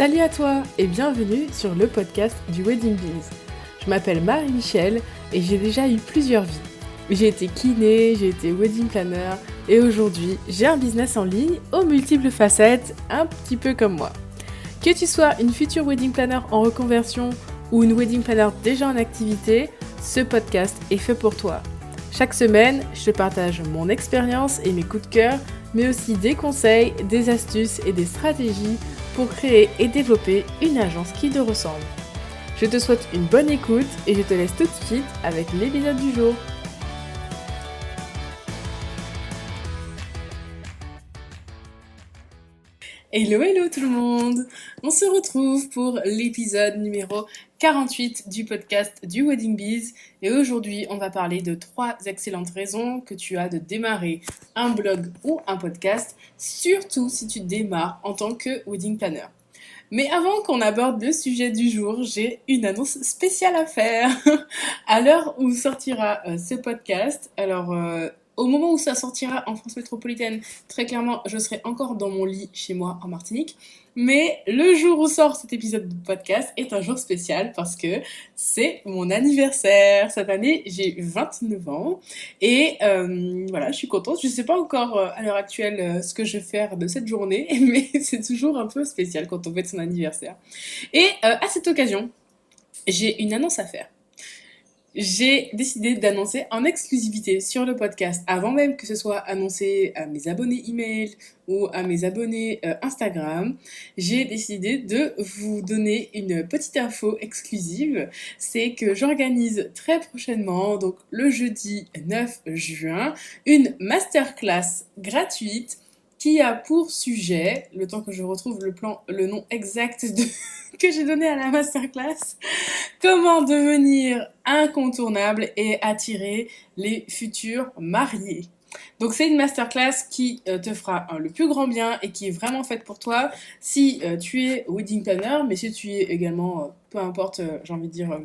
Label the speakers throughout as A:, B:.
A: Salut à toi et bienvenue sur le podcast du Wedding Biz. Je m'appelle Marie-Michel et j'ai déjà eu plusieurs vies. J'ai été kiné, j'ai été wedding planner et aujourd'hui j'ai un business en ligne aux multiples facettes, un petit peu comme moi. Que tu sois une future wedding planner en reconversion ou une wedding planner déjà en activité, ce podcast est fait pour toi. Chaque semaine, je te partage mon expérience et mes coups de cœur, mais aussi des conseils, des astuces et des stratégies pour créer et développer une agence qui te ressemble. Je te souhaite une bonne écoute et je te laisse tout de suite avec l'épisode du jour. Hello tout le monde! On se retrouve pour l'épisode numéro 48 du podcast du Wedding Biz et aujourd'hui on va parler de 3 excellentes raisons que tu as de démarrer un blog ou un podcast, surtout si tu démarres en tant que wedding planner. Mais avant qu'on aborde le sujet du jour, j'ai une annonce spéciale à faire. À l'heure où sortira ce podcast, au moment où ça sortira en France métropolitaine, très clairement, je serai encore dans mon lit chez moi en Martinique. Mais le jour où sort cet épisode de podcast est un jour spécial parce que c'est mon anniversaire. Cette année, j'ai 29 ans et voilà, je suis contente. Je ne sais pas encore à l'heure actuelle ce que je vais faire de cette journée, mais c'est toujours un peu spécial quand on fête son anniversaire. Et à cette occasion, j'ai une annonce à faire. J'ai décidé d'annoncer en exclusivité sur le podcast, avant même que ce soit annoncé à mes abonnés email ou à mes abonnés Instagram, j'ai décidé de vous donner une petite info exclusive. C'est que j'organise très prochainement, donc le jeudi 9 juin, une masterclass gratuite qui a pour sujet, le temps que je retrouve le nom exact que j'ai donné à la masterclass, comment devenir incontournable et attirer les futurs mariés. Donc c'est une masterclass qui te fera le plus grand bien et qui est vraiment faite pour toi si tu es wedding planner, mais si tu es également, peu importe, j'ai envie de dire,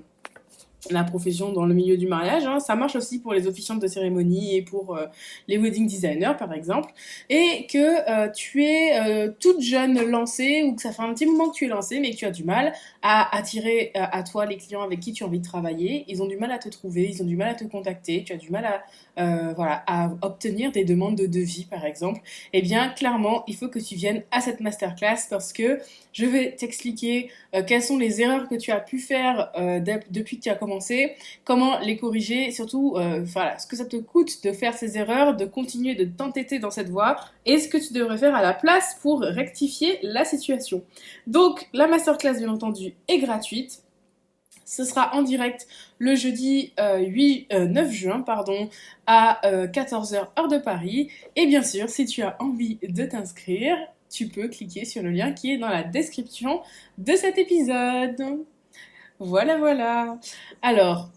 A: la profession dans le milieu du mariage, hein. Ça marche aussi pour les officiantes de cérémonie et pour les wedding designers par exemple, et que tu es toute jeune lancée ou que ça fait un petit moment que tu es lancée mais que tu as du mal à attirer à toi les clients avec qui tu as envie de travailler. Ils ont du mal à te trouver, ils ont du mal à te contacter, tu as du mal à obtenir des demandes de devis par exemple. Eh bien clairement il faut que tu viennes à cette masterclass parce que je vais t'expliquer quelles sont les erreurs que tu as pu faire depuis que tu as commencé, comment les corriger, surtout ce que ça te coûte de faire ces erreurs, de continuer de t'entêter dans cette voie, et ce que tu devrais faire à la place pour rectifier la situation. Donc la masterclass bien entendu est gratuite. Ce sera en direct le jeudi 9 juin à 14h heure de Paris. Et bien sûr, si tu as envie de t'inscrire, tu peux cliquer sur le lien qui est dans la description de cet épisode. Voilà. Alors,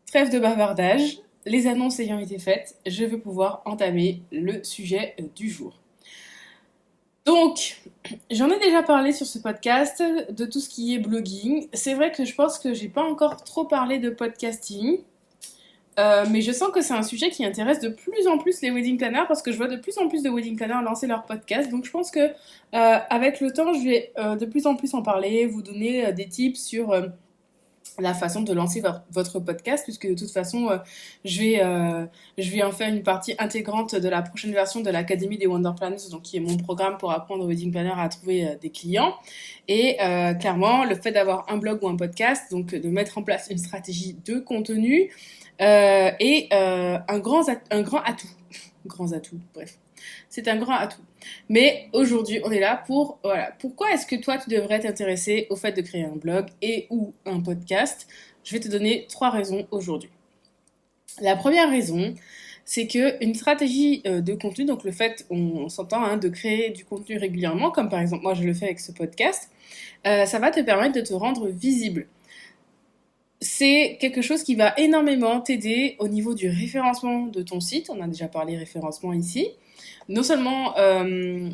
A: trêve de bavardage, les annonces ayant été faites, je vais pouvoir entamer le sujet du jour. Donc, j'en ai déjà parlé sur ce podcast de tout ce qui est blogging. C'est vrai que je pense que j'ai pas encore trop parlé de podcasting, mais je sens que c'est un sujet qui intéresse de plus en plus les wedding planners parce que je vois de plus en plus de wedding planners lancer leur podcast. Donc, je pense que avec le temps, je vais de plus en plus en parler, vous donner des tips sur la façon de lancer votre podcast, puisque de toute façon je vais en faire une partie intégrante de la prochaine version de l'Académie des Wonder Planners, donc qui est mon programme pour apprendre aux wedding planners à trouver des clients. Et clairement le fait d'avoir un blog ou un podcast, donc de mettre en place une stratégie de contenu est un grand atout. Bref, c'est un grand atout. Mais aujourd'hui, on est là pour... Voilà. Pourquoi est-ce que toi, tu devrais t'intéresser au fait de créer un blog et ou un podcast? Je vais te donner 3 raisons aujourd'hui. La première raison, c'est qu'une stratégie de contenu, donc le fait, on s'entend, de créer du contenu régulièrement, comme par exemple moi je le fais avec ce podcast, ça va te permettre de te rendre visible. C'est quelque chose qui va énormément t'aider au niveau du référencement de ton site. On a déjà parlé référencement ici. Non seulement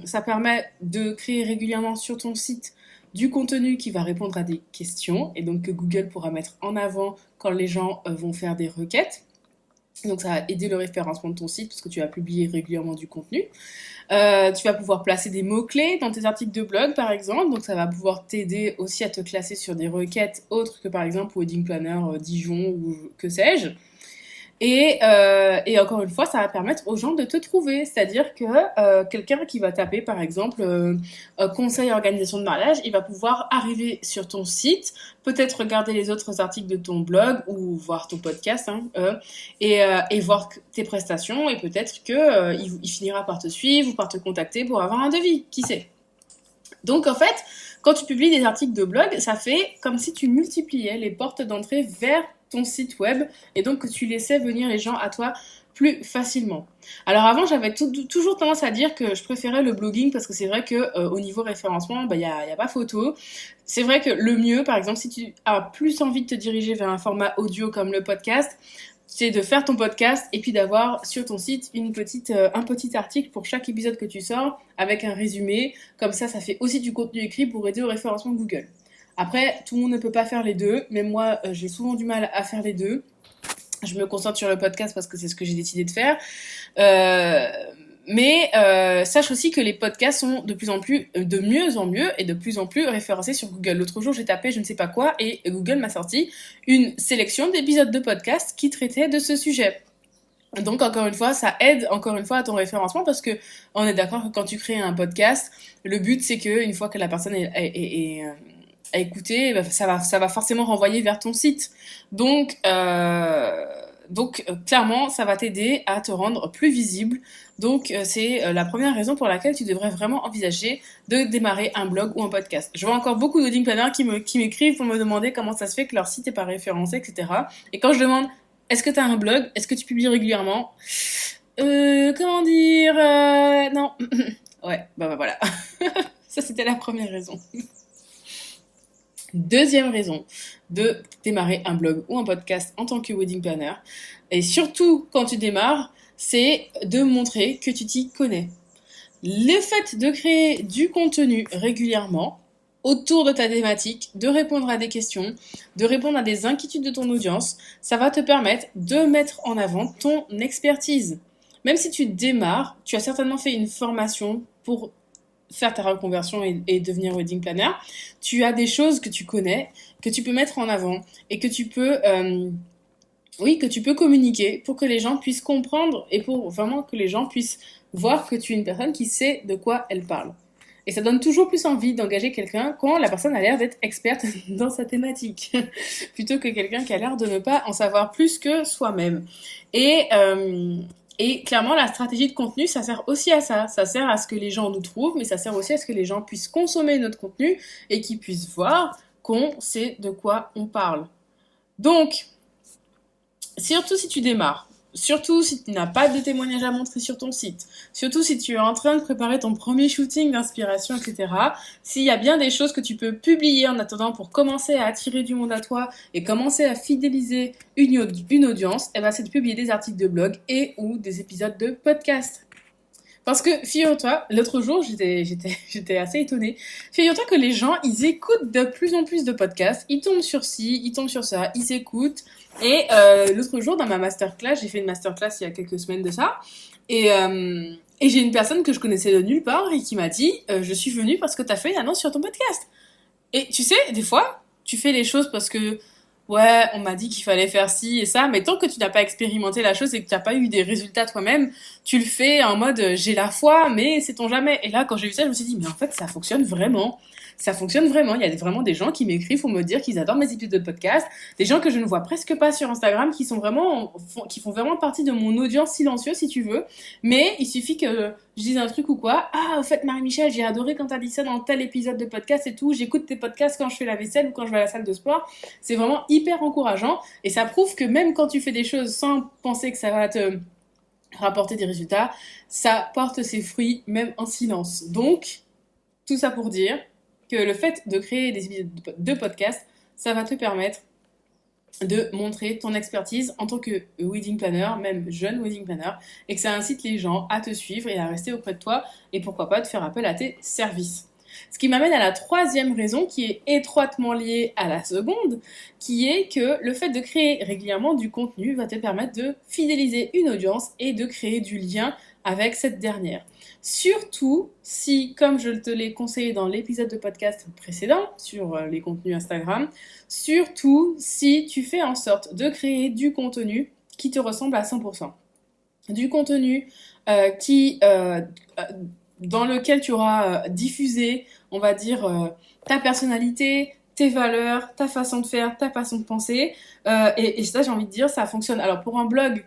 A: ça permet de créer régulièrement sur ton site du contenu qui va répondre à des questions et donc que Google pourra mettre en avant quand les gens vont faire des requêtes. Donc ça va aider le référencement de ton site parce que tu vas publier régulièrement du contenu. Tu vas pouvoir placer des mots-clés dans tes articles de blog par exemple, donc ça va pouvoir t'aider aussi à te classer sur des requêtes autres que par exemple Wedding Planner Dijon ou que sais-je. Et encore une fois, ça va permettre aux gens de te trouver. C'est-à-dire que quelqu'un qui va taper, par exemple, conseil organisation de mariage, il va pouvoir arriver sur ton site, peut-être regarder les autres articles de ton blog ou voir ton podcast, et voir tes prestations. Et peut-être que il finira par te suivre ou par te contacter pour avoir un devis. Qui sait? Donc en fait, quand tu publies des articles de blog, ça fait comme si tu multipliais les portes d'entrée vers ton site web et donc que tu laissais venir les gens à toi plus facilement. Alors avant, j'avais toujours tendance à dire que je préférais le blogging parce que c'est vrai que au niveau référencement, y a pas photo. C'est vrai que le mieux, par exemple, si tu as plus envie de te diriger vers un format audio comme le podcast, c'est de faire ton podcast et puis d'avoir sur ton site un petit article pour chaque épisode que tu sors avec un résumé. Comme ça fait aussi du contenu écrit pour aider au référencement de Google. Après, tout le monde ne peut pas faire les deux. Même moi, j'ai souvent du mal à faire les deux. Je me concentre sur le podcast parce que c'est ce que j'ai décidé de faire. Mais sache aussi que les podcasts sont de plus en plus, de mieux en mieux et de plus en plus référencés sur Google. L'autre jour, j'ai tapé je ne sais pas quoi et Google m'a sorti une sélection d'épisodes de podcasts qui traitaient de ce sujet. Donc encore une fois, ça aide encore une fois à ton référencement parce que on est d'accord que quand tu crées un podcast, le but c'est que une fois que la personne est à écouter, ça va forcément renvoyer vers ton site. Donc, clairement, ça va t'aider à te rendre plus visible. Donc, c'est la première raison pour laquelle tu devrais vraiment envisager de démarrer un blog ou un podcast. Je vois encore beaucoup de wedding planners qui m'écrivent pour me demander comment ça se fait que leur site n'est pas référencé, etc. Et quand je demande, est-ce que tu as un blog? Est-ce que tu publies régulièrement? Comment dire? Non. Ouais, bah voilà. Ça, c'était la première raison. Deuxième raison de démarrer un blog ou un podcast en tant que wedding planner, et surtout quand tu démarres, c'est de montrer que tu t'y connais. Le fait de créer du contenu régulièrement autour de ta thématique, de répondre à des questions, de répondre à des inquiétudes de ton audience, ça va te permettre de mettre en avant ton expertise. Même si tu démarres, tu as certainement fait une formation pour faire ta reconversion et devenir wedding planner, tu as des choses que tu connais, que tu peux mettre en avant et que tu peux, que tu peux communiquer pour que les gens puissent comprendre et pour vraiment que les gens puissent voir que tu es une personne qui sait de quoi elle parle. Et ça donne toujours plus envie d'engager quelqu'un quand la personne a l'air d'être experte dans sa thématique, plutôt que quelqu'un qui a l'air de ne pas en savoir plus que soi-même. Et clairement, la stratégie de contenu, ça sert aussi à ça. Ça sert à ce que les gens nous trouvent, mais ça sert aussi à ce que les gens puissent consommer notre contenu et qu'ils puissent voir qu'on sait de quoi on parle. Donc, surtout si tu démarres, surtout si tu n'as pas de témoignages à montrer sur ton site, surtout si tu es en train de préparer ton premier shooting d'inspiration, etc., s'il y a bien des choses que tu peux publier en attendant pour commencer à attirer du monde à toi et commencer à fidéliser une audience, eh ben c'est de publier des articles de blog et ou des épisodes de podcast. Parce que, figure-toi, l'autre jour, j'étais assez étonnée. Figure-toi que les gens, ils écoutent de plus en plus de podcasts. Ils tombent sur ci, ils tombent sur ça, ils écoutent. Et l'autre jour, dans ma masterclass, j'ai fait une masterclass il y a quelques semaines de ça. Et j'ai une personne que je connaissais de nulle part et qui m'a dit je suis venue parce que t'as fait une annonce sur ton podcast. Et tu sais, des fois, tu fais les choses parce que ouais, on m'a dit qu'il fallait faire ci et ça, mais tant que tu n'as pas expérimenté la chose et que tu n'as pas eu des résultats toi-même, tu le fais en mode j'ai la foi, mais sait-on jamais. Et là, quand j'ai vu ça, je me suis dit, mais en fait, ça fonctionne vraiment. Ça fonctionne vraiment. Il y a vraiment des gens qui m'écrivent pour me dire qu'ils adorent mes épisodes de podcast, des gens que je ne vois presque pas sur Instagram, qui font vraiment partie de mon audience silencieuse, si tu veux. Mais il suffit que je dise un truc ou quoi. Ah, au fait, Marie-Michel, j'ai adoré quand t'as dit ça dans tel épisode de podcast et tout. J'écoute tes podcasts quand je fais la vaisselle ou quand je vais à la salle de sport. C'est vraiment hyper encourageant et ça prouve que même quand tu fais des choses sans penser que ça va te rapporter des résultats, ça porte ses fruits même en silence. Donc, tout ça pour dire que le fait de créer des épisodes de podcast, ça va te permettre de montrer ton expertise en tant que wedding planner, même jeune wedding planner, et que ça incite les gens à te suivre et à rester auprès de toi et pourquoi pas de faire appel à tes services. Ce qui m'amène à la troisième raison qui est étroitement liée à la seconde, qui est que le fait de créer régulièrement du contenu va te permettre de fidéliser une audience et de créer du lien avec cette dernière. Surtout si, comme je te l'ai conseillé dans l'épisode de podcast précédent sur les contenus Instagram, surtout si tu fais en sorte de créer du contenu qui te ressemble à 100%. Du contenu dans lequel tu auras diffusé, on va dire, ta personnalité, tes valeurs, ta façon de faire, ta façon de penser. Et ça, j'ai envie de dire, ça fonctionne. Alors, pour un blog,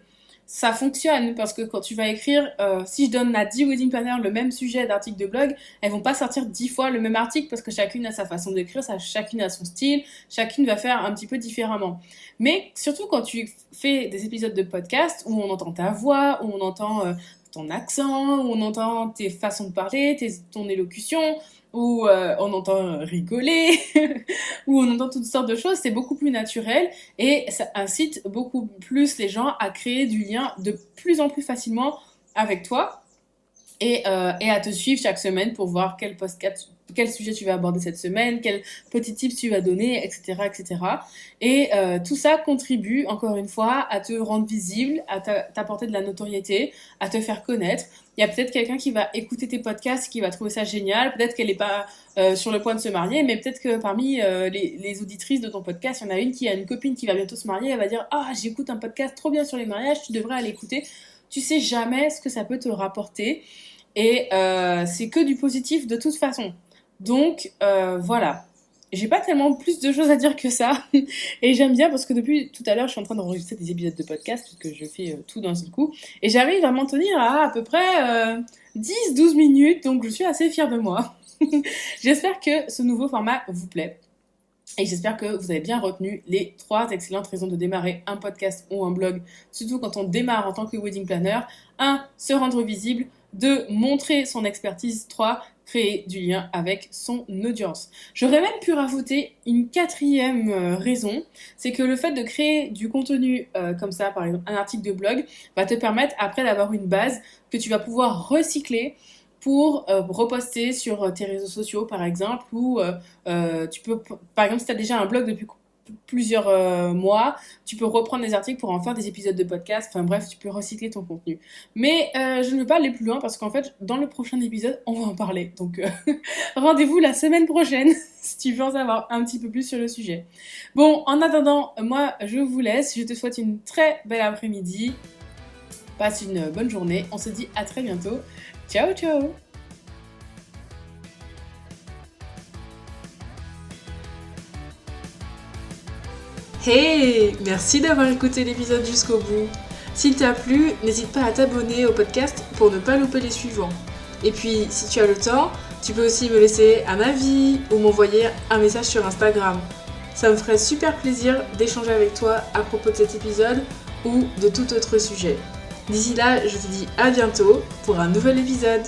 A: ça fonctionne parce que quand tu vas écrire, si je donne à 10 wedding planners le même sujet d'article de blog, elles vont pas sortir 10 fois le même article parce que chacune a sa façon d'écrire, chacune a son style, chacune va faire un petit peu différemment. Mais surtout quand tu fais des épisodes de podcast où on entend ta voix, où on entend ton accent, où on entend tes façons de parler, ton élocution, où on entend rigoler, où on entend toutes sortes de choses, c'est beaucoup plus naturel et ça incite beaucoup plus les gens à créer du lien de plus en plus facilement avec toi et à te suivre chaque semaine pour voir quel sujet tu vas aborder cette semaine, quels petits tips tu vas donner, etc. etc. Et tout ça contribue, encore une fois, à te rendre visible, à t'apporter de la notoriété, à te faire connaître. Il y a peut-être quelqu'un qui va écouter tes podcasts, qui va trouver ça génial, peut-être qu'elle n'est pas sur le point de se marier, mais peut-être que parmi les auditrices de ton podcast, il y en a une qui a une copine qui va bientôt se marier, elle va dire « Ah, j'écoute un podcast trop bien sur les mariages, tu devrais aller écouter ». Tu sais jamais ce que ça peut te rapporter et c'est que du positif de toute façon. Donc voilà, j'ai pas tellement plus de choses à dire que ça et j'aime bien parce que depuis tout à l'heure je suis en train d'enregistrer des épisodes de podcast parce que je fais tout d'un seul coup et j'arrive à m'en tenir à peu près 10-12 minutes, donc je suis assez fière de moi. J'espère que ce nouveau format vous plaît. Et j'espère que vous avez bien retenu les 3 excellentes raisons de démarrer un podcast ou un blog, surtout quand on démarre en tant que wedding planner. 1. Se rendre visible. 2. Montrer son expertise. 3. Créer du lien avec son audience. J'aurais même pu rajouter une 4e raison, c'est que le fait de créer du contenu comme ça, par exemple un article de blog, va te permettre après d'avoir une base que tu vas pouvoir recycler pour reposter sur tes réseaux sociaux par exemple, ou tu peux, par exemple si tu as déjà un blog depuis plusieurs mois, tu peux reprendre des articles pour en faire des épisodes de podcast, enfin bref, tu peux recycler ton contenu. Mais je ne veux pas aller plus loin parce qu'en fait, dans le prochain épisode, on va en parler. Donc rendez-vous la semaine prochaine si tu veux en savoir un petit peu plus sur le sujet. Bon, en attendant, moi je vous laisse, je te souhaite une très belle après-midi, passe une bonne journée, on se dit à très bientôt. Ciao ciao! Hey! Merci d'avoir écouté l'épisode jusqu'au bout. S'il t'a plu, n'hésite pas à t'abonner au podcast pour ne pas louper les suivants. Et puis, si tu as le temps, tu peux aussi me laisser un avis ou m'envoyer un message sur Instagram. Ça me ferait super plaisir d'échanger avec toi à propos de cet épisode ou de tout autre sujet. D'ici là, je te dis à bientôt pour un nouvel épisode.